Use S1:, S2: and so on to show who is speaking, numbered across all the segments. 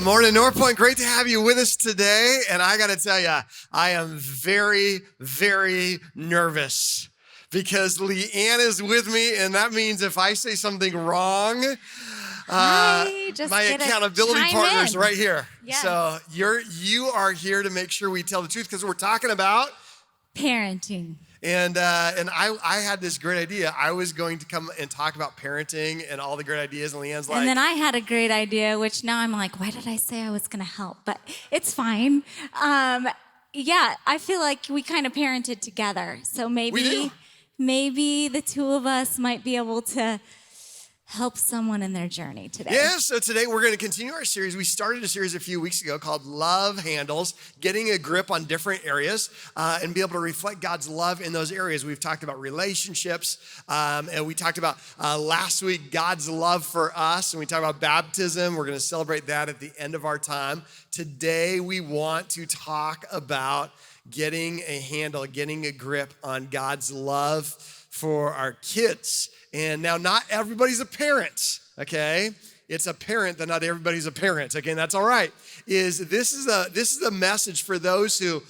S1: Good morning, North Point. Great to have you with us today. And I got to tell you, I am very, very nervous because Leanne is with me. And that means if I say something wrong, my accountability partner's right here. Yes. So you are here to make sure we tell the truth because we're talking about
S2: parenting.
S1: And I had this great idea. I was going to come and talk about parenting and all the great ideas. And Leanne's like...
S2: And then I had a great idea, which now I'm like, why did I say I was going to help? But it's fine. Yeah, I feel like we kind of parented together. So maybe the two of us might be able to help someone in their journey today.
S1: Yeah, so today we're going to continue our series. We started a series a few weeks ago called Love Handles, getting a grip on different areas and be able to reflect God's love in those areas. We've talked about relationships, and we talked about last week God's love for us, and we talked about baptism. We're going to celebrate that at the end of our time. Today we want to talk about getting a handle, getting a grip on God's love for our kids. And now, not everybody's a parent, okay? It's apparent that not everybody's a parent, okay? And that's all right. This is a message for those who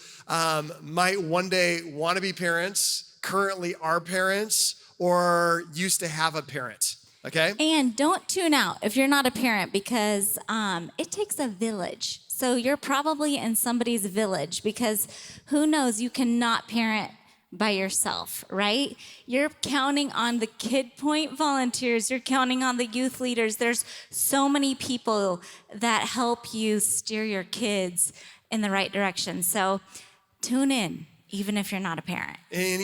S1: might one day want to be parents, currently are parents, or used to have a parent, okay?
S2: And don't tune out if you're not a parent because it takes a village. So you're probably in somebody's village because who knows, you cannot parent by yourself, right? You're counting on the Kid Point volunteers. You're counting on the youth leaders. There's so many people that help you steer your kids in the right direction. So tune in, even if you're not a parent.
S1: And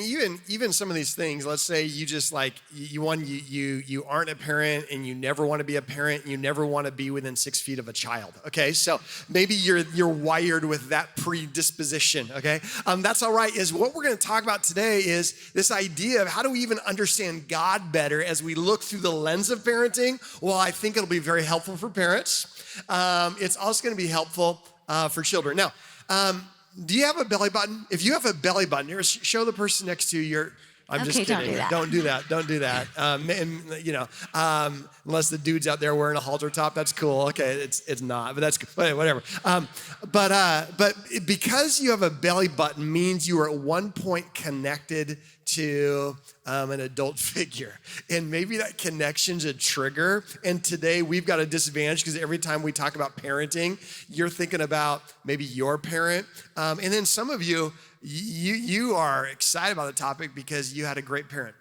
S1: even some of these things, let's say you just like, you aren't a parent and you never want to be a parent, you never want to be within 6 feet of a child, okay? So maybe you're wired with that predisposition, okay? That's all right, is what we're going to talk about today is this idea of how do we even understand God better as we look through the lens of parenting. Well, I think it'll be very helpful for parents. It's also going to be helpful for children. Now, do you have a belly button? If you have a belly button, here, show the person next to you. I'm just kidding. Don't do that. Unless the dude's out there wearing a halter top, that's cool. Okay, it's not, but that's whatever. But because you have a belly button means you are at one point connected to an adult figure. And maybe that connection's a trigger. And today we've got a disadvantage because every time we talk about parenting, you're thinking about maybe your parent. And then some of you are excited about the topic because you had a great parent.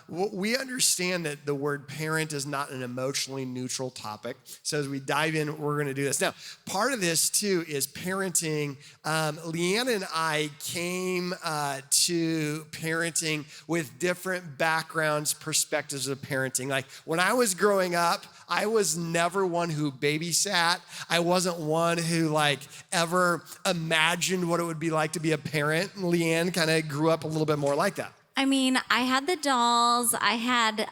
S1: We understand that the word parent is not an emotionally neutral topic. So as we dive in, we're going to do this. Now, part of this too is parenting. Leanne and I came to parenting with different backgrounds, perspectives of parenting. Like when I was growing up, I was never one who babysat. I wasn't one who ever imagined what it would be like to be a parent. Leanne kind of grew up a little bit more like that.
S2: I mean, I had the dolls. I had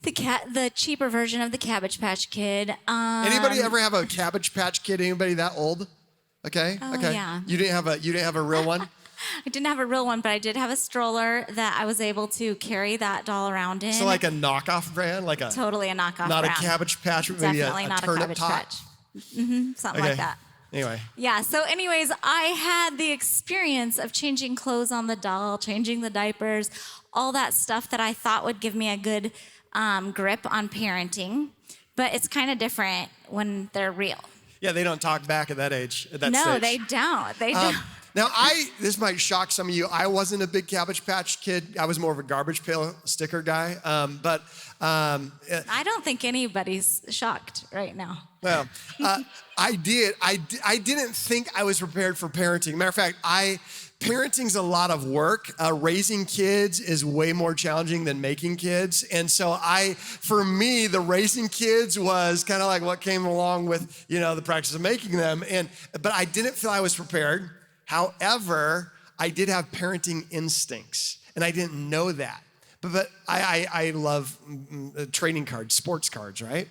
S2: the cheaper version of the Cabbage Patch Kid.
S1: Anybody ever have a Cabbage Patch Kid? Anybody that old? Okay.
S2: Oh,
S1: okay.
S2: Yeah.
S1: You didn't have a real one?
S2: I didn't have a real one, but I did have a stroller that I was able to carry that doll around in.
S1: So like a knockoff brand,
S2: totally a knockoff.
S1: Not
S2: brand.
S1: A Cabbage Patch, maybe
S2: definitely
S1: a
S2: not
S1: turnip
S2: a Cabbage
S1: top.
S2: Patch. Something like that.
S1: Anyway.
S2: Yeah, so anyways, I had the experience of changing clothes on the doll, changing the diapers, all that stuff that I thought would give me a good grip on parenting. But it's kind of different when they're real.
S1: Yeah, they don't talk back at that age, at that stage.
S2: No, they don't. They don't.
S1: Now, this might shock some of you. I wasn't a big Cabbage Patch Kid. I was more of a Garbage Pail Sticker guy.
S2: I don't think anybody's shocked right now.
S1: Well, I did. I didn't think I was prepared for parenting. Matter of fact, parenting's a lot of work. Raising kids is way more challenging than making kids. And so for me, the raising kids was kind of like what came along with, the practice of making them. But I didn't feel I was prepared. However, I did have parenting instincts, and I didn't know that. But I love trading cards, sports cards, right?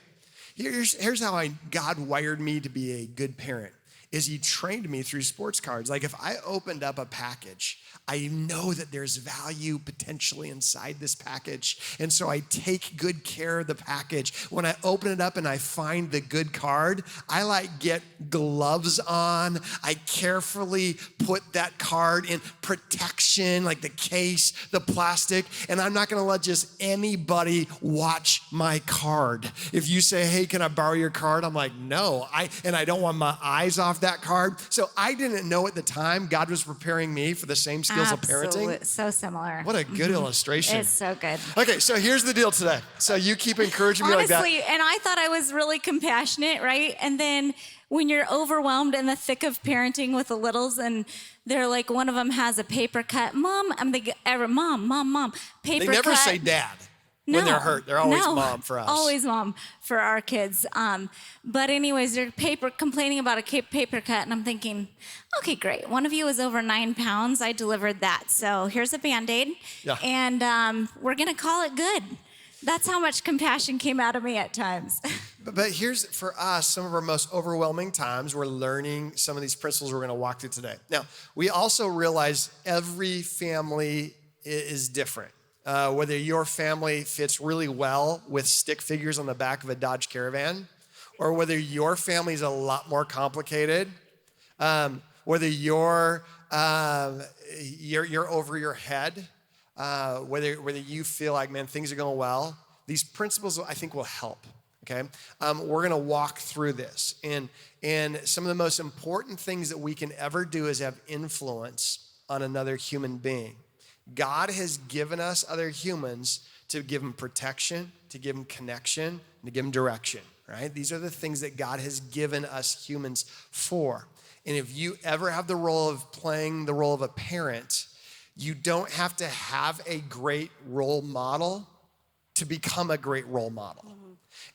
S1: Here's how God wired me to be a good parent. is he trained me through sports cards. Like if I opened up a package, I know that there's value potentially inside this package. And so I take good care of the package. When I open it up and I find the good card, I like get gloves on. I carefully put that card in protection, like the case, the plastic, and I'm not gonna let just anybody watch my card. If you say, hey, can I borrow your card? I'm like, no, I don't want my eyes off that card. So I didn't know at the time God was preparing me for the same skills of parenting.
S2: So similar.
S1: What a good illustration.
S2: It's so good.
S1: Okay, so here's the deal today. So you keep encouraging me like that.
S2: Honestly, and I thought I was really compassionate, right? And then when you're overwhelmed in the thick of parenting with the littles and they're like, one of them has a paper cut. Mom, mom, paper cut.
S1: They never say dad. When they're hurt, they're always mom for us.
S2: Always mom for our kids. But anyways, they're complaining about a paper cut, and I'm thinking, okay, great. One of you is over 9 pounds. I delivered that. So here's a Band-Aid, and we're gonna call it good. That's how much compassion came out of me at times.
S1: But here's, for us, some of our most overwhelming times, we're learning some of these principles we're gonna walk through today. Now, we also realize every family is different. Whether your family fits really well with stick figures on the back of a Dodge Caravan, or whether your family is a lot more complicated, whether you're over your head, whether you feel like, man, things are going well, these principles I think will help. Okay, we're gonna walk through this, and some of the most important things that we can ever do is have influence on another human being. God has given us other humans to give them protection, to give them connection, and to give them direction, right? These are the things that God has given us humans for. And if you ever have the role of playing the role of a parent, you don't have to have a great role model to become a great role model.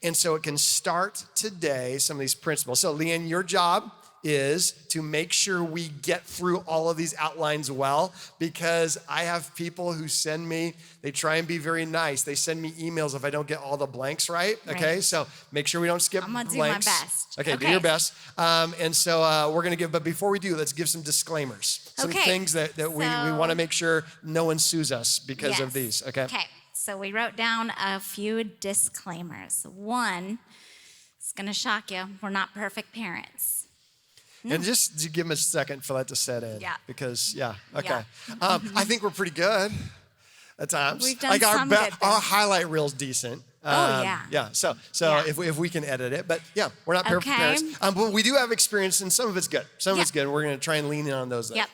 S1: And so it can start today, some of these principles. So Leanne, your job is to make sure we get through all of these outlines well, because I have people who send me, they try and be very nice. They send me emails if I don't get all the blanks right. Okay, so make sure we don't skip blanks.
S2: I'm gonna do my best.
S1: Okay, do your best. And so we're gonna give, but before we do, let's give some disclaimers. Some things that we wanna make sure no one sues us because of these, okay?
S2: Okay, so we wrote down a few disclaimers. One, it's gonna shock you, we're not perfect parents.
S1: And just to give them a second for that to set in.
S2: Yeah.
S1: Because, okay. I think we're pretty good at times.
S2: We've done some good things.
S1: Our highlight reel's decent. Yeah, so if we can edit it. But yeah, we're not perfect parents. But we do have experience, and some of it's good. Some of it's good. We're going to try and lean in on those.
S2: Yep.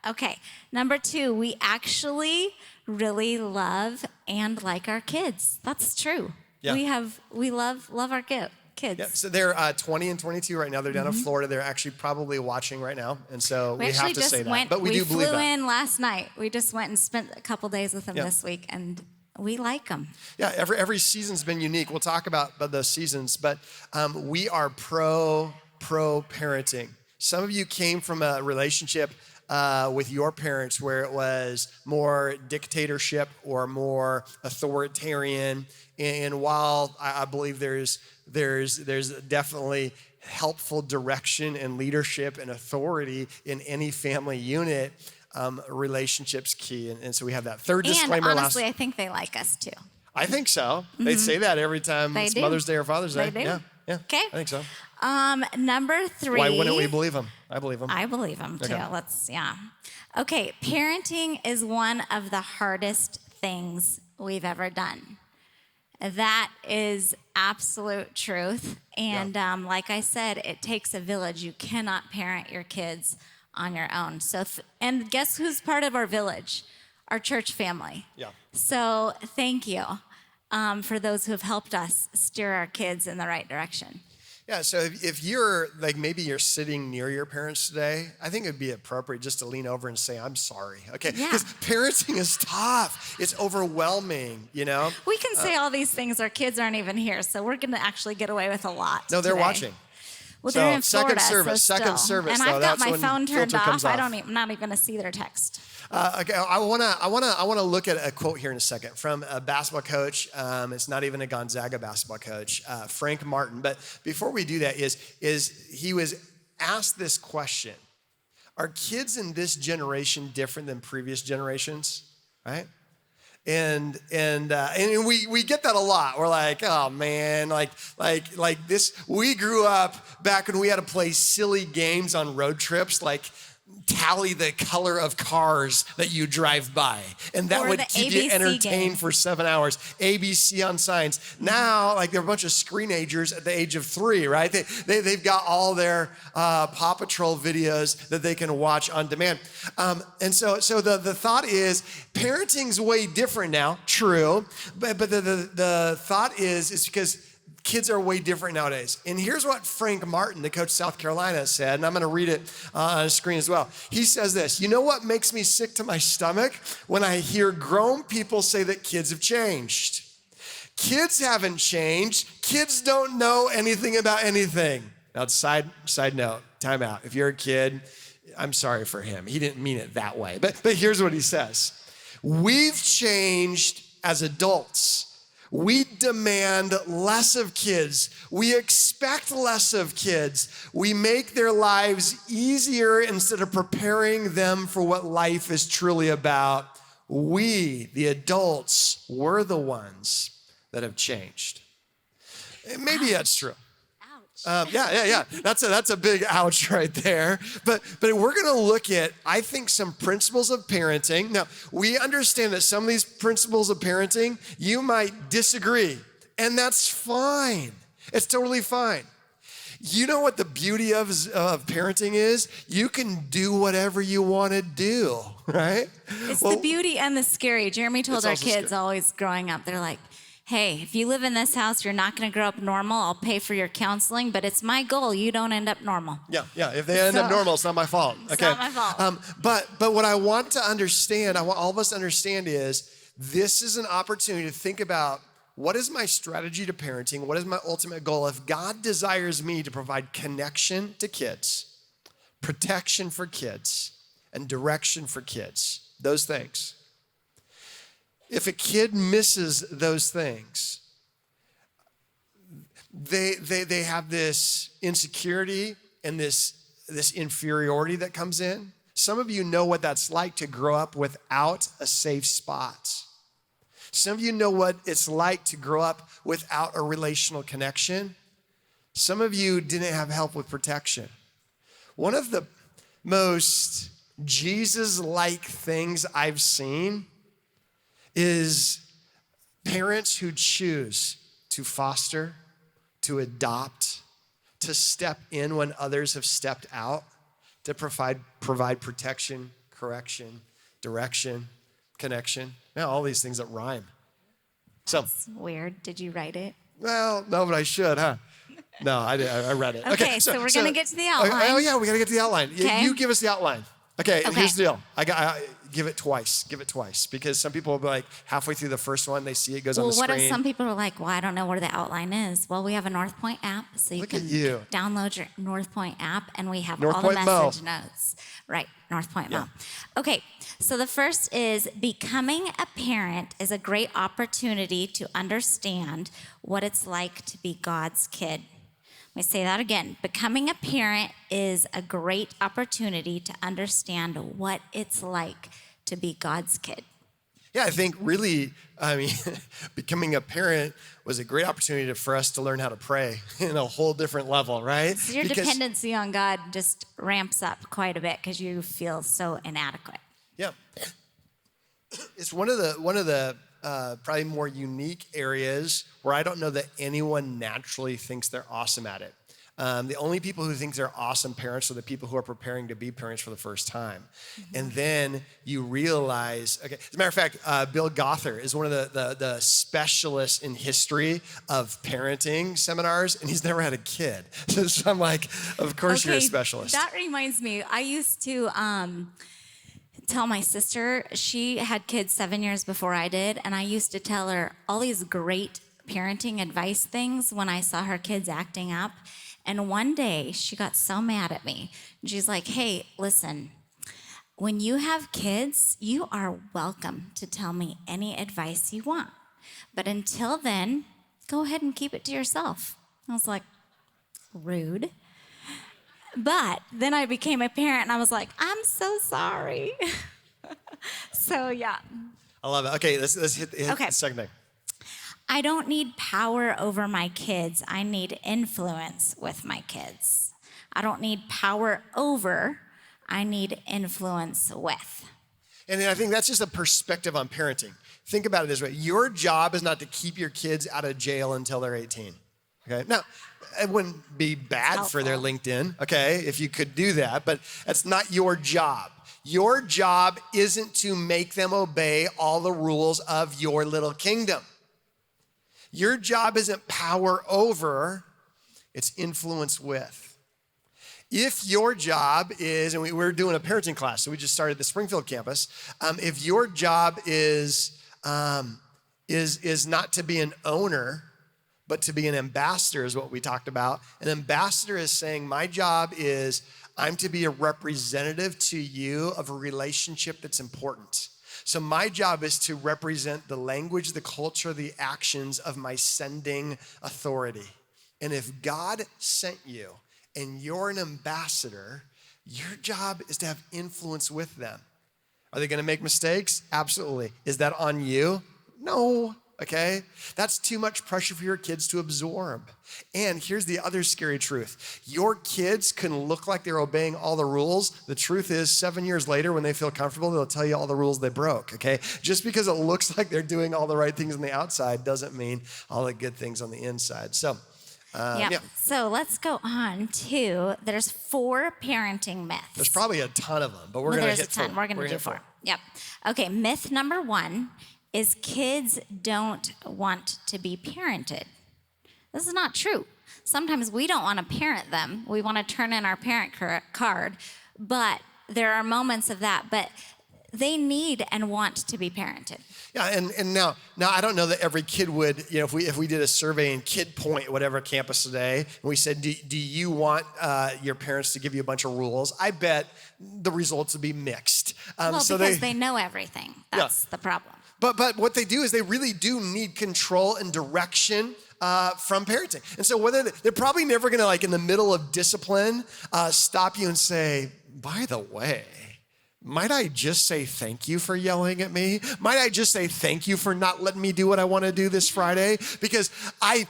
S2: Okay. Number 2, we actually really love and like our kids. That's true. Yeah. We love our kids.
S1: Yeah, so they're 20 and 22 right now. They're down in Florida. They're actually probably watching right now, and so we have to say that. But we do believe that. We flew in
S2: last night. We just went and spent a couple days with them this week, and we like them.
S1: Yeah, every season's been unique. We'll talk about the seasons, but we are pro parenting. Some of you came from a relationship with your parents where it was more dictatorship or more authoritarian. And while I believe there's definitely helpful direction and leadership and authority in any family unit, relationships key. And so we have that third disclaimer.
S2: And honestly, I think they like us too.
S1: I think so. They say that every time it's Mother's Day or Father's Day.
S2: They do.
S1: Yeah.
S2: Okay.
S1: I think so.
S2: Number 3.
S1: Why wouldn't we believe them? I believe them.
S2: I believe them too. Okay, parenting is one of the hardest things we've ever done. That is absolute truth. And like I said, it takes a village. You cannot parent your kids on your own. So, and guess who's part of our village? Our church family. Yeah. So thank you for those who have helped us steer our kids in the right direction.
S1: Yeah, so if you're, like, maybe you're sitting near your parents today, I think it'd be appropriate just to lean over and say, I'm sorry, okay? Because parenting is tough. It's overwhelming, you know?
S2: We can say all these things. Our kids aren't even here, so we're going to actually get away with a lot
S1: No, they're
S2: today.
S1: watching.
S2: Well, they're in Florida,
S1: second service.
S2: And
S1: though,
S2: I've got
S1: that's
S2: my
S1: when
S2: phone turned
S1: filter
S2: off.
S1: comes
S2: I'm not even going to see their text.
S1: Okay, I wanna look at a quote here in a second from a basketball coach. It's not even a Gonzaga basketball coach, Frank Martin. But before we do that, is he was ask this question. Are kids in this generation different than previous generations, right? And we get that a lot. We're like, oh man, like this. We grew up back when we had to play silly games on road trips, like tally the color of cars that you drive by. And that would keep you entertained for 7 hours. ABC on signs. Now, like they're a bunch of screenagers at the age of 3, right? They've got all their Paw Patrol videos that they can watch on demand. And so the thought is parenting's way different now, true. But the thought is because kids are way different nowadays. And here's what Frank Martin, the coach of South Carolina, said, and I'm going to read it on the screen as well. He says this, you know what makes me sick to my stomach? When I hear grown people say that kids have changed. Kids haven't changed. Kids don't know anything about anything. Now, side note, time out. If you're a kid, I'm sorry for him. He didn't mean it that way. But here's what he says. We've changed as adults. We demand less of kids. We expect less of kids. We make their lives easier instead of preparing them for what life is truly about. We, the adults, we're the ones that have changed. Maybe that's true. Yeah. That's a big ouch right there. But we're going to look at, I think, some principles of parenting. Now, we understand that some of these principles of parenting, you might disagree, and that's fine. It's totally fine. You know what the beauty of parenting is? You can do whatever you want to do, right?
S2: It's the beauty and the scary. Jeremy told our kids always growing up, they're like, hey, if you live in this house, you're not going to grow up normal. I'll pay for your counseling, but it's my goal you don't end up normal.
S1: Yeah. If they end up normal, it's not my fault. Okay.
S2: It's not my fault.
S1: But what I want to understand, I want all of us to understand is this is an opportunity to think about what is my strategy to parenting? What is my ultimate goal? If God desires me to provide connection to kids, protection for kids, and direction for kids, those things. If a kid misses those things, they have this insecurity and this inferiority that comes in. Some of you know what that's like to grow up without a safe spot. Some of you know what it's like to grow up without a relational connection. Some of you didn't have help with protection. One of the most Jesus-like things I've seen is parents who choose to foster, to adopt, to step in when others have stepped out, to provide protection, correction, direction, connection. Now, all these things that rhyme.
S2: That's weird. Did you write it?
S1: Well, no, but I should, huh? No, I read it.
S2: Okay, so we're going to get to the outline.
S1: Oh, yeah, we got to get to the outline.
S2: Okay.
S1: You give us the outline. Okay, here's the deal. Give it twice, because some people will be like halfway through the first one, they see it goes on the screen.
S2: Well, what if some people are like, well, I don't know where the outline is? Well, we have a North Point app, so you can download your North Point app, and we have all the message notes. Right, North Point Mo. Okay, so the first is becoming a parent is a great opportunity to understand what it's like to be God's kid. Let me say that again. Becoming a parent is a great opportunity to understand what it's like to be God's kid.
S1: Yeah, I think really, becoming a parent was a great opportunity for us to learn how to pray in a whole different level, right?
S2: So your dependency on God just ramps up quite a bit because you feel so inadequate. Yeah.
S1: It's one of the probably more unique areas where I don't know that anyone naturally thinks they're awesome at it. The only people who think they're awesome parents are the people who are preparing to be parents for the first time. Mm-hmm. And then you realize, okay, as a matter of fact, Bill Gothard is one of the specialists in history of parenting seminars, and he's never had a kid. So I'm like, of course you're a specialist.
S2: That reminds me, I used to tell my sister, she had kids 7 years before I did, and I used to tell her all these great parenting advice things when I saw her kids acting up. And one day she got so mad at me. She's like, hey, listen, when you have kids, you are welcome to tell me any advice you want. But until then, go ahead and keep it to yourself. I was like, rude. But then I became a parent and I was like, I'm so sorry. So yeah.
S1: I love it. Okay, let's hit
S2: Okay.
S1: the second thing.
S2: I don't need power over my kids. I need influence with my kids. I don't need power over. I need influence with.
S1: And I think that's just a perspective on parenting. Think about it this way. Your job is not to keep your kids out of jail until they're 18. Okay? Now, it wouldn't be bad for their LinkedIn, okay, if you could do that, but that's not your job. Your job isn't to make them obey all the rules of your little kingdom. Your job isn't power over, it's influence with. If your job is, and we're doing a parenting class, so we just started the Springfield campus. If your job is not to be an owner, but to be an ambassador is what we talked about. An ambassador is saying, my job is I'm to be a representative to you of a relationship that's important. So my job is to represent the language, the culture, the actions of my sending authority. And if God sent you and you're an ambassador, your job is to have influence with them. Are they going to make mistakes? Absolutely. Is that on you? No. Okay? That's too much pressure for your kids to absorb. And here's the other scary truth. Your kids can look like they're obeying all the rules. The truth is, 7 years later, when they feel comfortable, they'll tell you all the rules they broke, okay? Just because it looks like they're doing all the right things on the outside doesn't mean all the good things on the inside. So, yeah.
S2: So let's go on to, there's 4 parenting myths.
S1: There's probably a ton of them, but we're going to hit 4.
S2: There's a ton. We're going to do 4. Yep. Okay, myth number 1 is kids don't want to be parented. This is not true. Sometimes we don't want to parent them. We want to turn in our parent card, but there are moments of that, but they need and want to be parented.
S1: Yeah, and now I don't know that every kid would, if we did a survey in Kid Point, whatever campus today, and we said, do you want your parents to give you a bunch of rules? I bet the results would be mixed.
S2: Because they know everything. That's the problem.
S1: But what they do is they really do need control and direction from parenting. And so they're probably never going to, like in the middle of discipline, stop you and say, by the way, might I just say thank you for yelling at me? Might I just say thank you for not letting me do what I want to do this Friday? Because I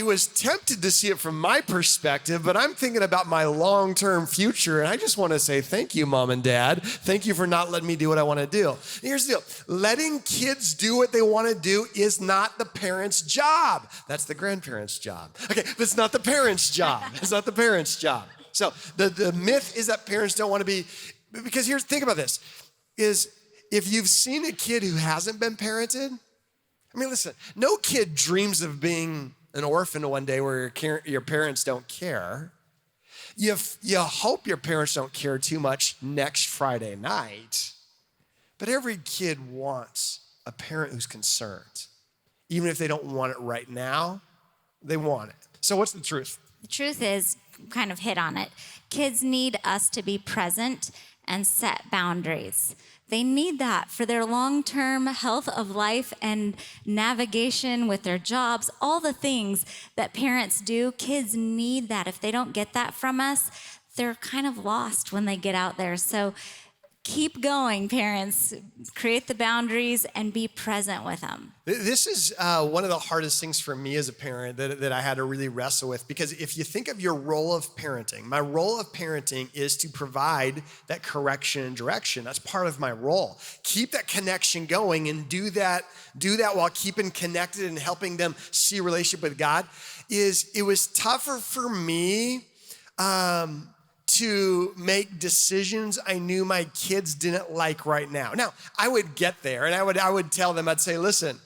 S1: was tempted to see it from my perspective, but I'm thinking about my long-term future, and I just want to say thank you, Mom and Dad. Thank you for not letting me do what I want to do. And here's the deal. Letting kids do what they want to do is not the parent's job. That's the grandparent's job. Okay, but it's not the parent's job. It's not the parent's job. So the myth is that parents don't want to be. Because think about this, is if you've seen a kid who hasn't been parented, I mean, listen, no kid dreams of being an orphan one day where your parents don't care. You hope your parents don't care too much next Friday night, but every kid wants a parent who's concerned. Even if they don't want it right now, they want it. So what's the truth?
S2: The truth is, kind of hit on it, kids need us to be present and set boundaries. They need that for their long-term health of life and navigation with their jobs, all the things that parents do. Kids need that. If they don't get that from us, they're kind of lost when they get out there. So keep going, parents. Create the boundaries and be present with them.
S1: This is one of the hardest things for me as a parent that I had to really wrestle with, because if you think of your role of parenting, my role of parenting is to provide that correction and direction. That's part of my role. Keep that connection going and do that while keeping connected and helping them see a relationship with God. It was tougher for me to make decisions I knew my kids didn't like right now. Now, I would get there and I would tell them, I'd say, listen,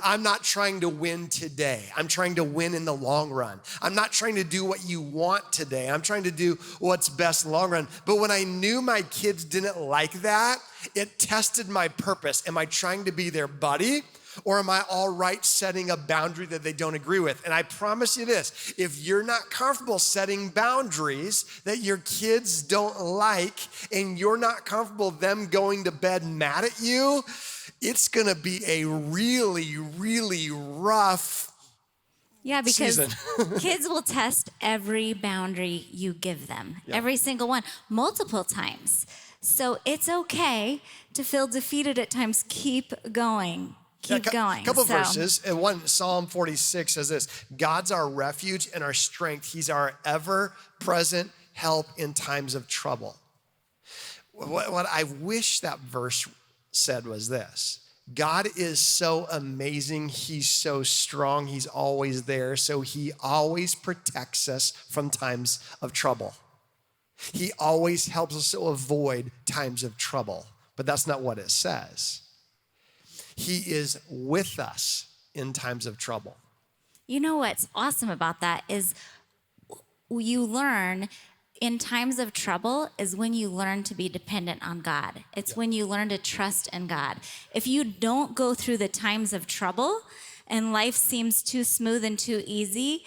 S1: I'm not trying to win today. I'm trying to win in the long run. I'm not trying to do what you want today. I'm trying to do what's best in the long run. But when I knew my kids didn't like that, it tested my purpose. Am I trying to be their buddy? Or am I all right setting a boundary that they don't agree with? And I promise you this, if you're not comfortable setting boundaries that your kids don't like, and you're not comfortable them going to bed mad at you, it's gonna be a really, really rough
S2: Yeah, because
S1: season.
S2: kids will test every boundary you give them, every single one, multiple times. So it's okay to feel defeated at times. Keep going. Keep going.
S1: Couple
S2: So,
S1: verses. And one, Psalm 46 says this: God's our refuge and our strength. He's our ever-present help in times of trouble. What I wish that verse said was this: God is so amazing. He's so strong. He's always there. So he always protects us from times of trouble. He always helps us to avoid times of trouble. But that's not what it says. He is with us in times of trouble.
S2: you know what's awesome about that is you learn in times of trouble is when you learn to be dependent on God. It's when you learn to trust in God. If you don't go through the times of trouble and life seems too smooth and too easy,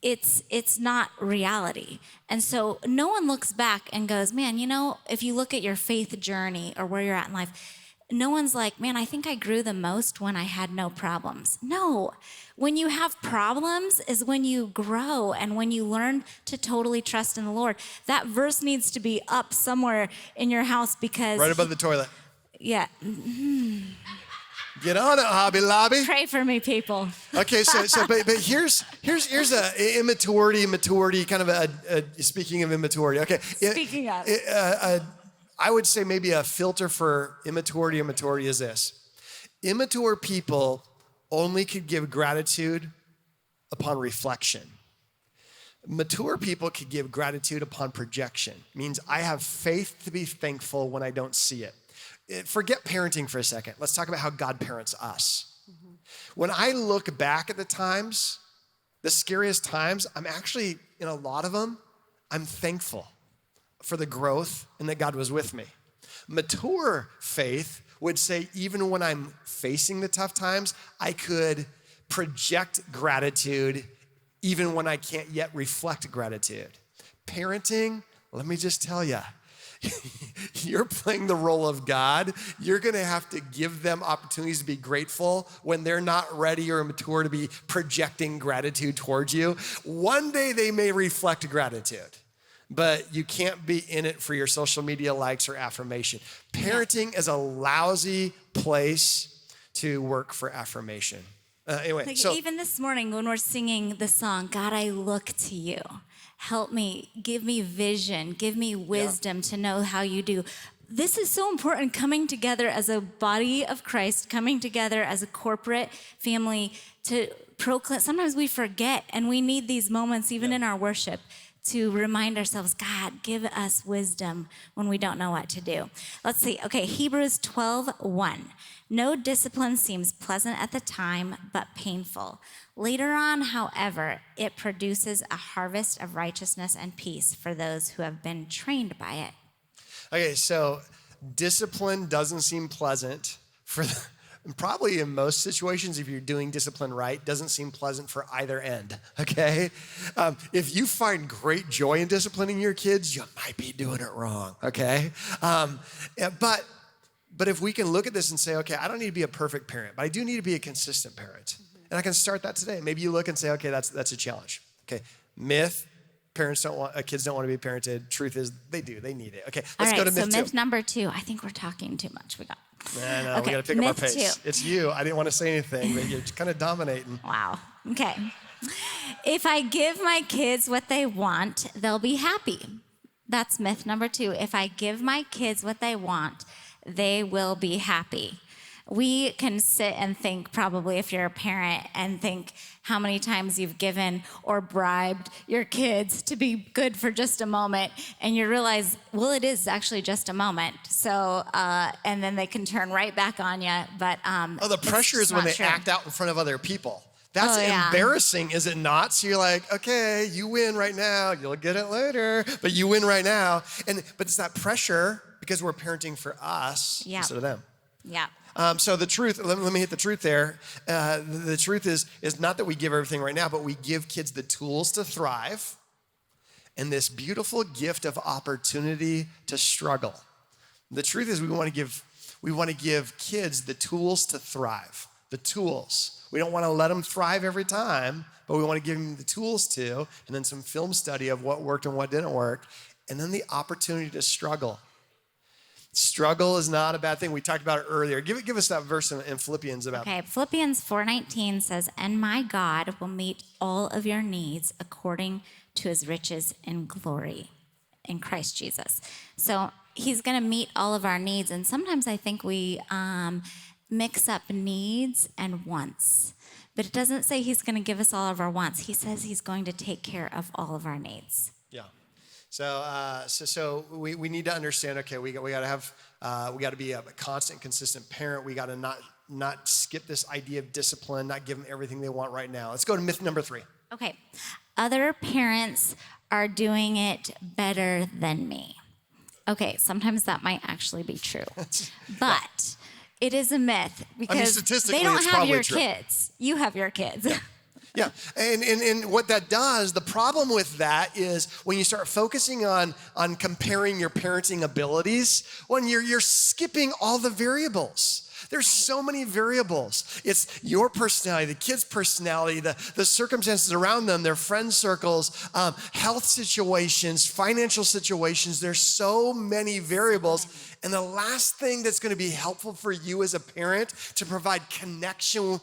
S2: it's not reality. And so no one looks back and goes, man, you know, if you look at your faith journey or where you're at in life, no one's like, man, I think I grew the most when I had no problems. No, when you have problems is when you grow and when you learn to totally trust in the Lord. That verse needs to be up somewhere in your house because...
S1: Right above the toilet.
S2: Yeah.
S1: Get on it, Hobby Lobby.
S2: Pray for me, people.
S1: Okay, but here's a immaturity, kind of a speaking of immaturity. Okay.
S2: Speaking of.
S1: I would say maybe a filter for immaturity is this: immature people only could give gratitude upon reflection. Mature people could give gratitude upon projection. Means I have faith to be thankful when I don't see it. Forget parenting for a second. Let's talk about how God parents us. Mm-hmm. When I look back at the times, the scariest times, I'm actually, in a lot of them, I'm thankful for the growth and that God was with me. Mature faith would say, even when I'm facing the tough times, I could project gratitude even when I can't yet reflect gratitude. Parenting, let me just tell you, you're playing the role of God. You're gonna have to give them opportunities to be grateful when they're not ready or mature to be projecting gratitude towards you. One day they may reflect gratitude, but you can't be in it for your social media likes or affirmation. Parenting is a lousy place to work for affirmation. Anyway,
S2: like
S1: so
S2: even this morning when we're singing the song, God, I look to you. Help me, give me vision, give me wisdom to know how you do. This is so important, coming together as a body of Christ, coming together as a corporate family to proclaim. Sometimes we forget, and we need these moments even in our worship to remind ourselves, God, give us wisdom when we don't know what to do. Let's see. Okay, Hebrews 12:1. No discipline seems pleasant at the time, but painful. Later on, however, it produces a harvest of righteousness and peace for those who have been trained by it.
S1: Okay, so discipline doesn't seem pleasant probably in most situations, if you're doing discipline right, doesn't seem pleasant for either end, okay? If you find great joy in disciplining your kids, you might be doing it wrong, okay? But if we can look at this and say, okay, I don't need to be a perfect parent, but I do need to be a consistent parent. And I can start that today. Maybe you look and say, okay, that's a challenge. Okay, myth, kids don't want to be parented. Truth is, they do, they need it. Okay, let's go to myth 2.
S2: So myth number 2, I think we're talking too much.
S1: No,
S2: okay,
S1: we gotta pick up our pace.
S2: Myth 2.
S1: It's you, I didn't want to say anything, but you're kind of dominating.
S2: Wow, okay. If I give my kids what they want, they'll be happy. That's myth number 2. If I give my kids what they want, they will be happy. We can sit and think, probably if you're a parent, and think how many times you've given or bribed your kids to be good for just a moment, and you realize, well, it is actually just a moment. So, and then they can turn right back on you. But
S1: the pressure is when they act out in front of other people. That's embarrassing, is it not? So you're like, okay, you win right now. You'll get it later, but you win right now. But it's that pressure because we're parenting for us instead of them.
S2: Yeah.
S1: So the truth, let me hit the truth there. The truth is not that we give everything right now, but we give kids the tools to thrive and this beautiful gift of opportunity to struggle. The truth is we want to give kids the tools to thrive. the tools. We don't want to let them thrive every time, but we want to give them the tools to, and then some film study of what worked and what didn't work, and then the opportunity to struggle. Struggle is not a bad thing. We talked about it earlier. Give us that verse in Philippians about.
S2: Okay, Philippians 4:19 says, "And my God will meet all of your needs according to his riches in glory in Christ Jesus." So he's going to meet all of our needs. And sometimes I think we mix up needs and wants. But it doesn't say he's going to give us all of our wants. He says he's going to take care of all of our needs.
S1: Yeah. So we need to understand. Okay, we got to be a constant, consistent parent. We got to not skip this idea of discipline, not give them everything they want right now. Let's go to myth number 3.
S2: Okay, other parents are doing it better than me. Okay, sometimes that might actually be true, but it is a myth because
S1: statistically,
S2: they don't
S1: it's
S2: have
S1: probably
S2: your
S1: true.
S2: kids. You have your kids.
S1: Yeah, and what that does, the problem with that is when you start focusing on comparing your parenting abilities, when you're skipping all the variables. There's so many variables. It's your personality, the kid's personality, the circumstances around them, their friend circles, health situations, financial situations. There's so many variables. And the last thing that's going to be helpful for you as a parent to provide connection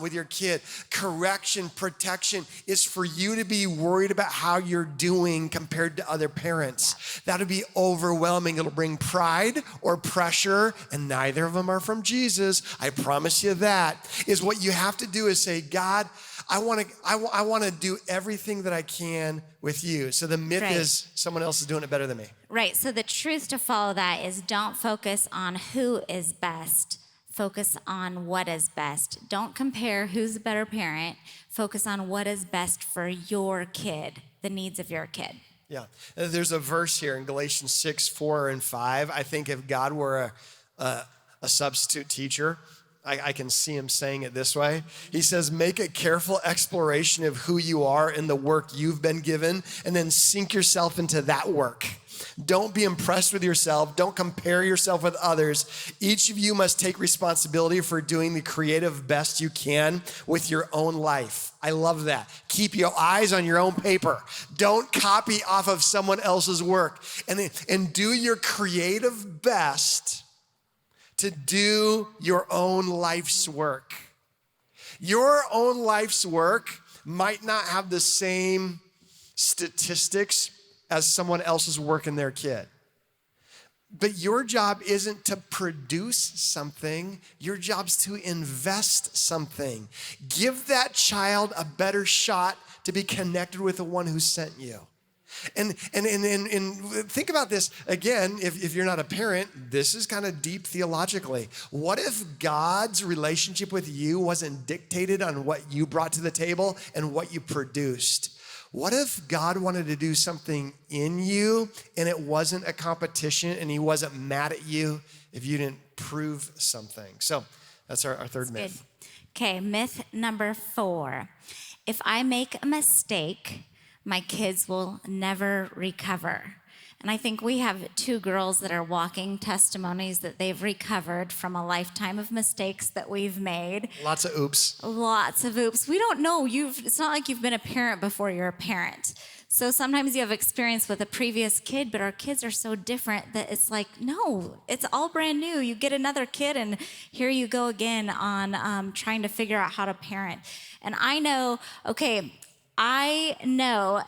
S1: with your kid, correction, protection, is for you to be worried about how you're doing compared to other parents. That'll be overwhelming. It'll bring pride or pressure, and neither of them are from Jesus. I promise you that. Is what you have to do is say, God, I want to do everything that I can with you. So the myth is someone else is doing it better than me.
S2: Right. So the truth to follow that is don't focus on who is best. Focus on what is best. Don't compare who's a better parent. Focus on what is best for your kid, the needs of your kid.
S1: Yeah. There's a verse here in Galatians 6:4-5. I think if God were a substitute teacher, I can see him saying it this way. He says, make a careful exploration of who you are in the work you've been given, and then sink yourself into that work. Don't be impressed with yourself. Don't compare yourself with others. Each of you must take responsibility for doing the creative best you can with your own life. I love that. Keep your eyes on your own paper. Don't copy off of someone else's work. And do your creative best to do your own life's work. Your own life's work might not have the same statistics as someone else's work in their kid. But your job isn't to produce something. Your job's to invest something. Give that child a better shot to be connected with the one who sent you. And think about this again. If you're not a parent, this is kind of deep theologically. What if God's relationship with you wasn't dictated on what you brought to the table and what you produced? What if God wanted to do something in you and it wasn't a competition and he wasn't mad at you if you didn't prove something? So that's our third myth.
S2: Good. Okay, myth number 4. If I make a mistake, my kids will never recover. And I think we have 2 girls that are walking testimonies that they've recovered from a lifetime of mistakes that we've made.
S1: Lots of oops.
S2: Lots of oops. We don't know. It's not like you've been a parent before you're a parent. So sometimes you have experience with a previous kid, but our kids are so different that it's like, no, it's all brand new. You get another kid and here you go again on trying to figure out how to parent. And I know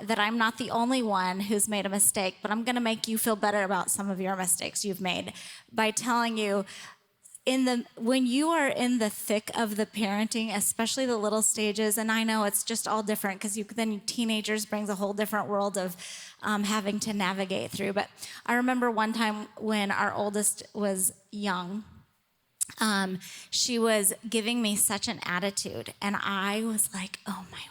S2: that I'm not the only one who's made a mistake, but I'm going to make you feel better about some of your mistakes you've made by telling you when you are in the thick of the parenting, especially the little stages, and I know it's just all different because then teenagers brings a whole different world of having to navigate through. But I remember one time when our oldest was young, she was giving me such an attitude, and I was like, oh my word.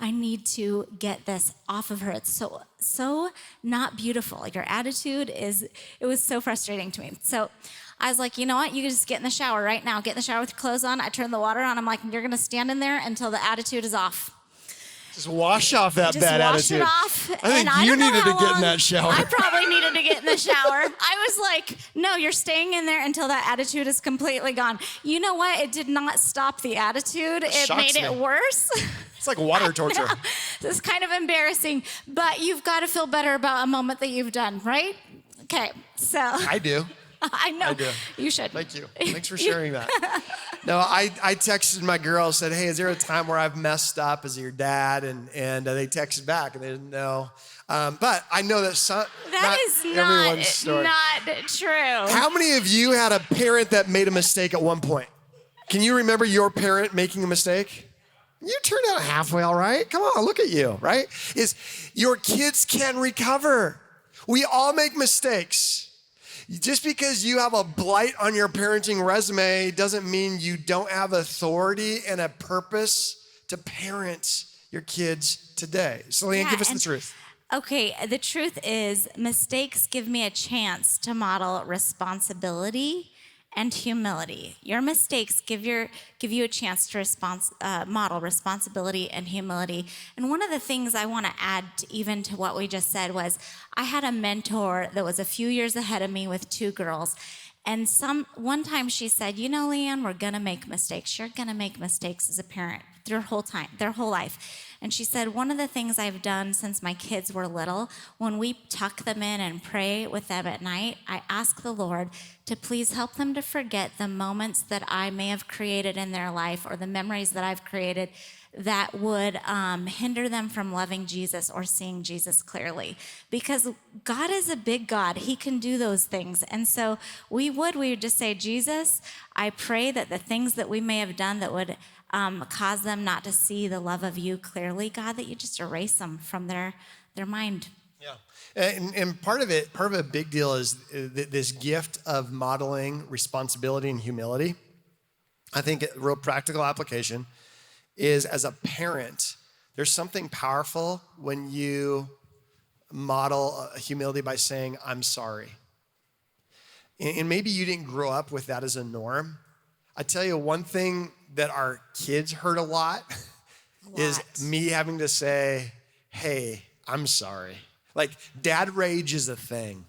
S2: I need to get this off of her. It's so not beautiful. Your attitude it was so frustrating to me. So I was like, you know what? You can just get in the shower right now. Get in the shower with your clothes on. I turned the water on. I'm like, you're going to stand in there until the attitude is off.
S1: Just wash off that
S2: Just
S1: bad
S2: wash
S1: attitude.
S2: it off.
S1: I think
S2: and
S1: you
S2: don't know
S1: needed
S2: how
S1: to get in
S2: long-
S1: that shower.
S2: I probably needed to get in the shower. I was like, no, you're staying in there until that attitude is completely gone. You know what? It did not stop the attitude. It
S1: Shocks
S2: made it
S1: me.
S2: worse.
S1: It's like water torture.
S2: This is kind of embarrassing, but you've got to feel better about a moment that you've done, right? Okay, so.
S1: I do.
S2: I know.
S1: I do.
S2: You should.
S1: Thank you. Thanks for sharing that. No, I texted my girl, said, hey, is there a time where I've messed up as your dad? And they texted back and they didn't know. But I know that
S2: That is
S1: everyone's story.
S2: not true.
S1: How many of you had a parent that made a mistake at one point? Can you remember your parent making a mistake? You turned out halfway all right. Come on, look at you, right? Is your kids can recover. We all make mistakes. Just because you have a blight on your parenting resume doesn't mean you don't have authority and a purpose to parent your kids today. So Leanne, give us the truth.
S2: Okay, the truth is mistakes give me a chance to model responsibility and humility. Your mistakes give you a chance to model responsibility and humility. And one of the things I want to add even to what we just said was I had a mentor that was a few years ahead of me with 2 girls. And one time she said, you know, Leanne, we're gonna make mistakes. You're gonna make mistakes as a parent their whole life. And she said, one of the things I've done since my kids were little, when we tuck them in and pray with them at night, I ask the Lord to please help them to forget the moments that I may have created in their life or the memories that I've created that would hinder them from loving Jesus or seeing Jesus clearly. Because God is a big God. He can do those things. And so we would just say, Jesus, I pray that the things that we may have done that would cause them not to see the love of you clearly, God, that you just erase them from their mind.
S1: Yeah, and part of a big deal is this gift of modeling responsibility and humility. I think a real practical application is as a parent, there's something powerful when you model humility by saying, I'm sorry. And maybe you didn't grow up with that as a norm. I tell you one thing that our kids heard a lot is me having to say, hey, I'm sorry. Like dad rage is a thing.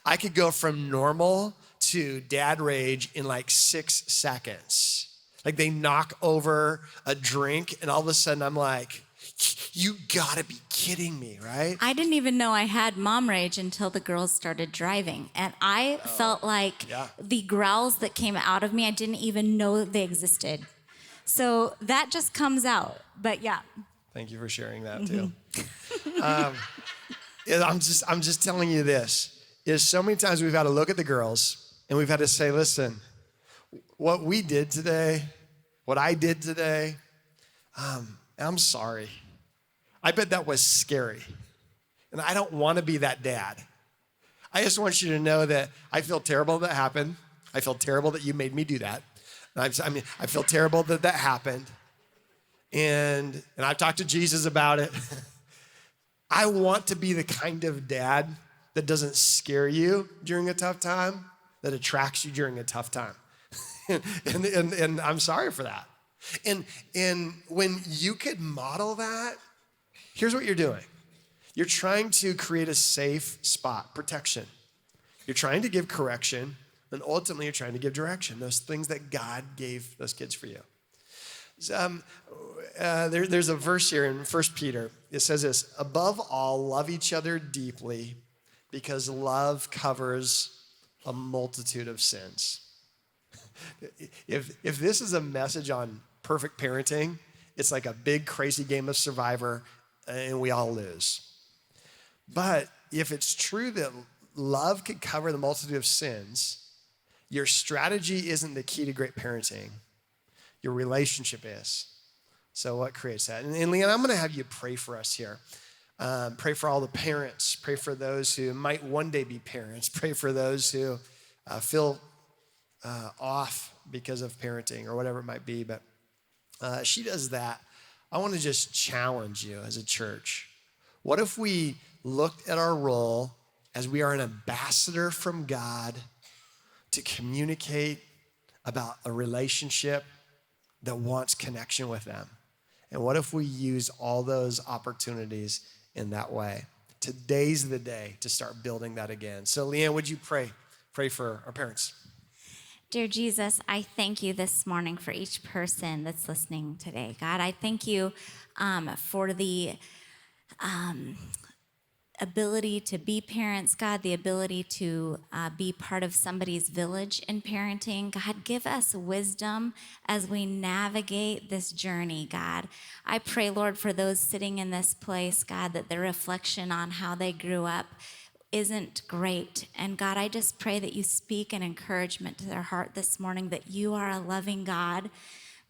S1: I could go from normal to dad rage in like 6 seconds. Like they knock over a drink and all of a sudden I'm like, you gotta be kidding me, right?
S2: I didn't even know I had mom rage until the girls started driving. And I felt like the growls that came out of me, I didn't even know they existed. So that just comes out, but yeah.
S1: Thank you for sharing that too. I'm just telling you this, is so many times we've had to look at the girls and we've had to say, listen, what we did today, what I did today, I'm sorry. I bet that was scary. And I don't want to be that dad. I just want you to know that I feel terrible that happened. I feel terrible that you made me do that. I feel terrible that happened. And I've talked to Jesus about it. I want to be the kind of dad that doesn't scare you during a tough time, that attracts you during a tough time. and I'm sorry for that. And when you could model that, here's what you're doing. You're trying to create a safe spot, protection. You're trying to give correction, and ultimately you're trying to give direction, those things that God gave those kids for you. There's a verse here in 1 Peter. It says this, above all, love each other deeply because love covers a multitude of sins. If this is a message on perfect parenting, it's like a big crazy game of Survivor and we all lose. But if it's true that love could cover the multitude of sins, your strategy isn't the key to great parenting. Your relationship is. So what creates that? And Leanne, I'm going to have you pray for us here. Pray for all the parents. Pray for those who might one day be parents. Pray for those who feel off because of parenting or whatever it might be. But she does that. I want to just challenge you as a church. What if we looked at our role as we are an ambassador from God to communicate about a relationship that wants connection with them? And what if we use all those opportunities in that way? Today's the day to start building that again. So Leanne, would you pray for our parents?
S2: Dear Jesus, I thank you this morning for each person that's listening today. God, I thank you for the ability to be parents, God, the ability to be part of somebody's village in parenting. God, give us wisdom as we navigate this journey, God. I pray, Lord, for those sitting in this place, God, that their reflection on how they grew up isn't great. And God, I just pray that you speak an encouragement to their heart this morning, that you are a loving God,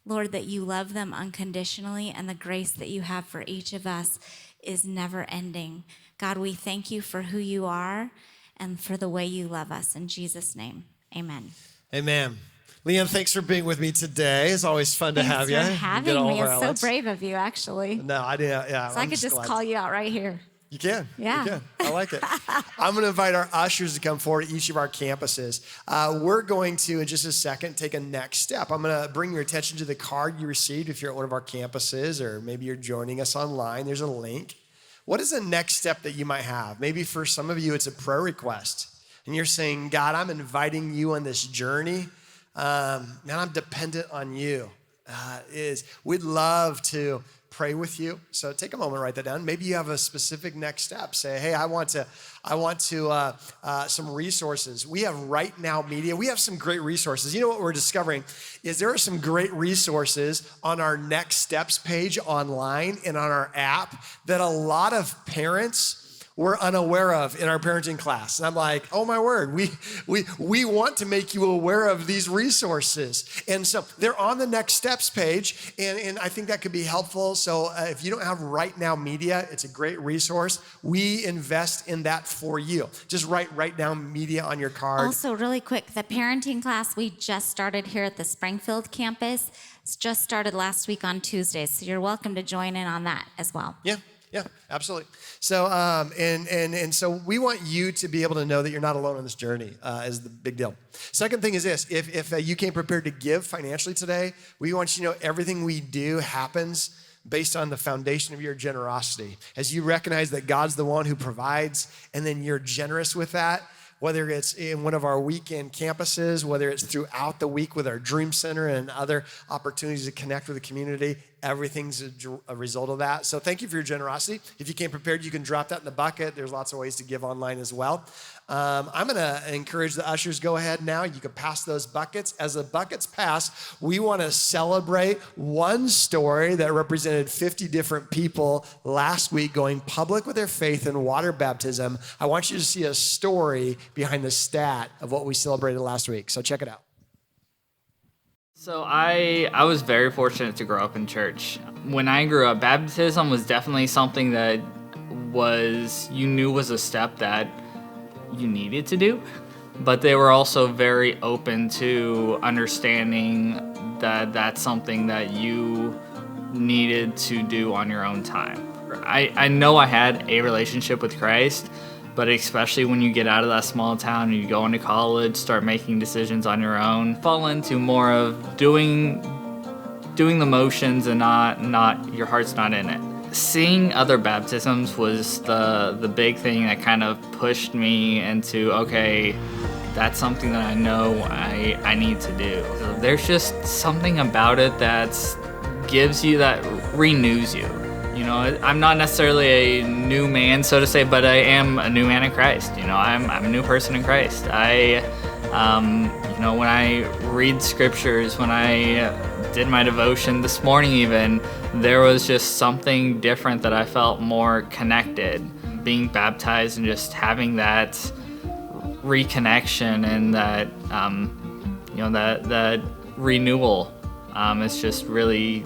S2: Lord, that you love them unconditionally, and the grace that you have for each of us is never ending. God, we thank you for who you are and for the way you love us. In Jesus' name, amen.
S1: Amen. Leanne, thanks for being with me today. It's always fun to have you.
S2: Thanks for having me. It's so brave of you, actually.
S1: No, I didn't. Yeah,
S2: so I could just call you out right here.
S1: You can.
S2: Yeah.
S1: You can. I like it. I'm going to invite our ushers to come forward to each of our campuses. We're going to, in just a second, take a next step. I'm going to bring your attention to the card you received if you're at one of our campuses, or maybe you're joining us online. There's a link. What is the next step that you might have? Maybe for some of you, it's a prayer request. And you're saying, God, I'm inviting you on this journey. Man, I'm dependent on you. We'd love to pray with you. So take a moment, write that down. Maybe you have a specific next step. Say, hey, I want some resources. We have Right Now Media. We have some great resources. You know what we're discovering is there are some great resources on our Next Steps page online and on our app that a lot of parents we're unaware of in our parenting class. And I'm like, oh my word, we want to make you aware of these resources. And so they're on the Next Steps page, and I think that could be helpful. So if you don't have Right Now Media, it's a great resource. We invest in that for you. Just write Right Now Media on your card.
S2: Also, really quick, the parenting class we just started here at the Springfield campus. It's just started last week on Tuesday, so you're welcome to join in on that as well.
S1: Yeah, absolutely. So, and so we want you to be able to know that you're not alone on this journey is the big deal. Second thing is this, if you came prepared to give financially today, we want you to know everything we do happens based on the foundation of your generosity. As you recognize that God's the one who provides, and then you're generous with that, whether it's in one of our weekend campuses, whether it's throughout the week with our Dream Center and other opportunities to connect with the community, everything's a result of that. So thank you for your generosity. If you came prepared, you can drop that in the bucket. There's lots of ways to give online as well. I'm gonna encourage the ushers, go ahead now. You can pass those buckets. As the buckets pass, we wanna celebrate one story that represented 50 different people last week going public with their faith in water baptism. I want you to see a story behind the stat of what we celebrated last week. So check it out.
S3: So I was very fortunate to grow up in church. When I grew up, baptism was definitely something that you knew was a step that you needed to do, but they were also very open to understanding that that's something that you needed to do on your own time. I know I had a relationship with Christ, but especially when you get out of that small town and you go into college, start making decisions on your own, fall into more of doing the motions and not your heart's not in it. Seeing other baptisms was the big thing that kind of pushed me into, okay, that's something that I know I need to do. So there's just something about it that renews you. You know, I'm not necessarily a new man, so to say, but I am a new man in Christ. You know, I'm a new person in Christ. When I read scriptures, when I did my devotion this morning even, there was just something different that I felt more connected. Being baptized and just having that reconnection and that, that renewal, it's just really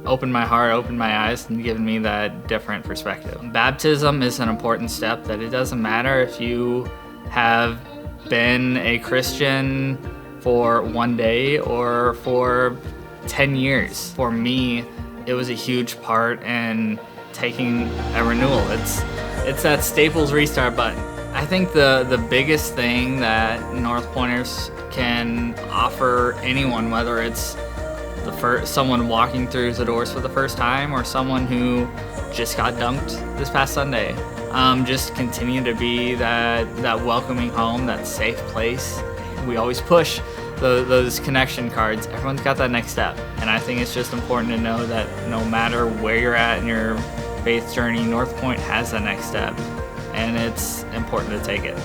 S3: opened my heart, opened my eyes, and given me that different perspective. Baptism is an important step that it doesn't matter if you have been a Christian for one day or for 10 years. For me, it was a huge part in taking a renewal. It's that Staples restart button. I think the biggest thing that North Pointers can offer anyone, whether it's someone walking through the doors for the first time, or someone who just got dunked this past Sunday. Just continue to be that welcoming home, that safe place. We always push those connection cards. Everyone's got that next step, and I think it's just important to know that no matter where you're at in your faith journey, North Point has that next step, and it's important to take it.